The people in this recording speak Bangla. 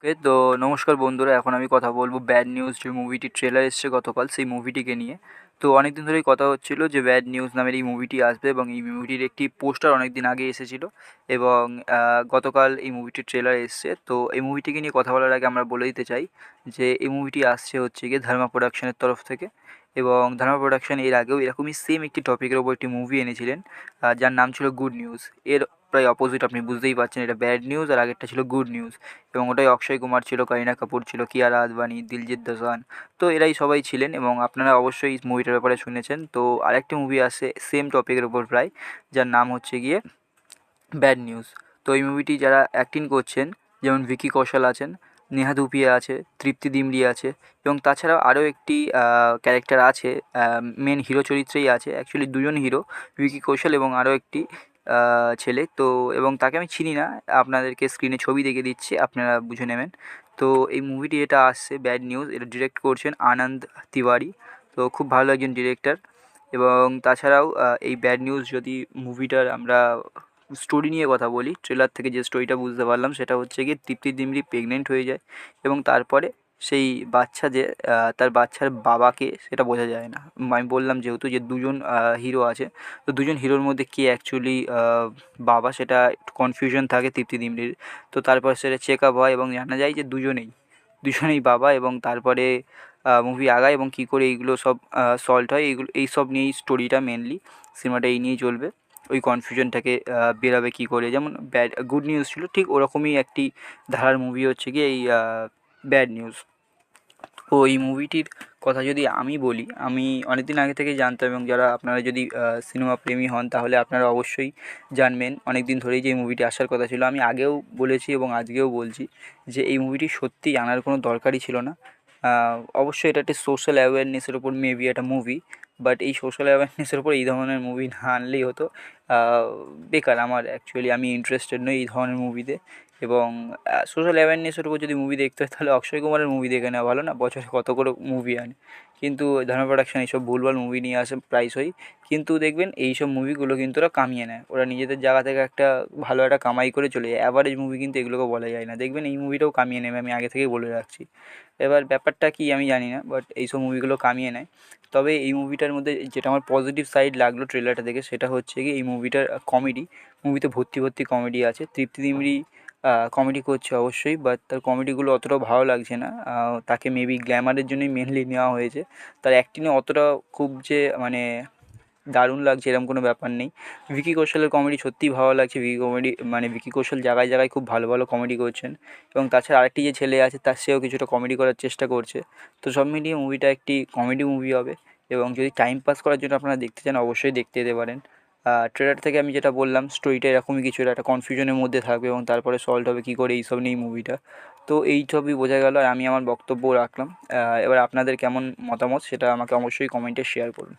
ওকে, তো নমস্কার বন্ধুরা। এখন আমি কথা বলবো ব্যাড নিউজ, যে মুভিটির ট্রেলার এসছে গতকাল, সেই মুভিটিকে নিয়ে। তো অনেক দিন ধরেই কথা হচ্ছিল যে ব্যাড নিউজ নামের এই মুভিটি আসবে, এবং এই মুভিটির একটি পোস্টার অনেক দিন আগে এসেছিল, এবং গতকাল এই মুভিটির ট্রেলার এসছে। তো এই মুভিটিকে নিয়ে কথা বলার আগে আমরা বলে দিতে চাই যে এই মুভিটি আসছে হচ্ছে গিয়ে ধর্মা প্রোডাকশনের তরফ থেকে। এবং ধর্মা প্রোডাকশন এর আগেও এরকমই সেম একটি টপিকের ওপর একটি মুভি এনেছিলেন, যার নাম ছিল গুড নিউজ। এর প্রায় অপোজিট, আপনি বুঝতেই পারছেন, এটা ব্যাড নিউজ আর আগেরটা ছিল গুড নিউজ। এবং ওটাই অক্ষয় কুমার ছিল, করিনা কাপুর ছিল, কিয়ারা আদবানি, দিলজিৎ দোসান। তো এরাই সবাই ছিলেন, এবং আপনারা অবশ্যই মুভিটার ব্যাপারে শুনেছেন। তো আরেকটি মুভি আসছে সেম টপিকের ওপর প্রায়, যার নাম হচ্ছে গিয়ে ব্যাড নিউজ। তো এই মুভিটি যারা অ্যাক্টিং করছেন, যেমন ভিকি কৌশল আছেন, নেহা ধুপিয়া আছে, তৃপ্তি ডিমরি আছে, এবং তাছাড়াও আরও একটি ক্যারেক্টার আছে, মেন হিরো চরিত্রেই আছে। অ্যাকচুয়ালি দুজন হিরো, ভিকি কৌশল এবং আরও একটি ছেলে। তো এবং তাকে আমি চিনি না, আপনাদেরকে স্ক্রিনে ছবি দেখে দিচ্ছি, আপনারা বুঝে নেবেন। তো এই মুভিটি এটা আসছে ব্যাড নিউজ, এটা ডিরেক্ট করছেন আনন্দ তিওয়ারি। তো খুব ভালো একজন ডিরেক্টর। এবং তাছাড়াও এই ব্যাড নিউজ, যদি মুভিটার আমরা স্টোরি নিয়ে কথা বলি, ট্রেলার থেকে যে স্টোরিটা বুঝতে পারলাম সেটা হচ্ছে গিয়ে তৃপ্তি ডিমরি প্রেগনেন্ট হয়ে যায়, এবং তারপরে সেই বাচ্চা যে তার বাচ্চার বাবাকে সেটা বোঝা যায় না। আমি বললাম যেহেতু যে দুজন হিরো আছে, তো দুজন হিরোর মধ্যে কে অ্যাকচুয়ালি বাবা, সেটা একটু কনফিউশন থাকে তৃপ্তি ডিমরির। তো তারপর সেটা চেক আপ হয় এবং জানা যায় যে দুজনেই বাবা। এবং তারপরে মুভি আগায় এবং কী করে এইগুলো সব সলভড হয়, এই সব নিয়েই স্টোরিটা মেনলি। সিনেমাটা এই নিয়েই চলবে। ওই কনফিউশনটাকে বেরাবে কী করে, যেমন গুড নিউজ ছিল, ঠিক ওরকমই একটি ধারার মুভি হচ্ছে গিয়ে এই ব্যাড নিউজ। তো এই মুভিটির কথা যদি আমি বলি, আমি অনেক দিন আগে থেকেই জানতাম, এবং যারা আপনারা যদি সিনেমা প্রেমী হন তাহলে আপনারা অবশ্যই জানবেন অনেক দিন ধরেই যে এই মুভিটি আসার কথা ছিল। আমি আগেও বলেছি এবং আজকেও বলছি যে এই মুভিটি সত্যিই আনার কোনো দরকারই ছিল না। অবশ্যই এটা একটি সোশ্যাল অ্যাওয়ারনেসের ওপর মেবি একটা মুভি, বাট এই সোশ্যাল অ্যাওয়ারনেসের ওপর এই ধরনের মুভি না আনলেই হতো। বেকার, আমার অ্যাকচুয়ালি আমি ইন্টারেস্টেড নই এই ধরনের মুভিতে। এবং সোশ্যাল অ্যাওয়ারনেসের উপর যদি মুভি দেখতে হয় তাহলে অক্ষয় কুমারের মুভি দেখে নেওয়া ভালো, না বছরে কত করে মুভি আনে। কিন্তু ধর্মা প্রোডাকশন এইসব ভুলভাল মুভি নিয়ে আসে প্রায়শই। কিন্তু দেখবেন এইসব মুভিগুলো কিন্তু ওরা কামিয়ে নেয়, ওরা নিজেদের জায়গা থেকে একটা ভালো একটা কামাই করে চলে যায়। অ্যাভারেজ মুভি কিন্তু এগুলোকে বলা যায় না, দেখবেন এই মুভিটাও কামিয়ে নেবে, আমি আগে থেকেই বলে রাখছি। এবার ব্যাপারটা কী আমি জানি না, বাট এইসব মুভিগুলো কামিয়ে নেয়। তবে এই মুভিটার মধ্যে যেটা আমার পজিটিভ সাইড লাগলো ট্রেলারটা দেখে, সেটা হচ্ছে কি এই মুভিটার কমেডি। মুভিতে ভর্তি ভর্তি কমেডি আছে। তৃপ্তি ডিমরি কমেডি করছে অবশ্যই, বাট তার কমেডিগুলো অতটাও ভালো লাগছে না। তাকে মেবি গ্ল্যামারের জন্যই মেনলি নেওয়া হয়েছে। তার অ্যাক্টিংয়ে অতটা খুব যে মানে দারুণ লাগছে এরকম কোনো ব্যাপার নেই। ভিকি কৌশলের কমেডি সত্যিই ভালো লাগছে। ভিকি কৌশল জায়গায় জায়গায় খুব ভালো ভালো কমেডি করছেন। এবং তাছাড়া আরেকটি যে ছেলে আছে সেও কিছুটা কমেডি করার চেষ্টা করছে। তো সব মিলিয়ে মুভিটা একটি কমেডি মুভি হবে। এবং যদি টাইম পাস করার জন্য আপনারা দেখতে চান অবশ্যই দেখতে যেতে পারেন। ট্রেলার থেকে আমি যেটা বললাম, স্টোরিটা এরকমই কিছু একটা কনফিউশনের মধ্যে থাকবে, এবং তারপরে সলভড হবে কী করে এইসব নিয়ে মুভিটা। তো এই সবই বোঝা গেল, আর আমি আমার বক্তব্য রাখলাম। এবার আপনাদের কেমন মতামত সেটা আমাকে অবশ্যই কমেন্টে শেয়ার করুন।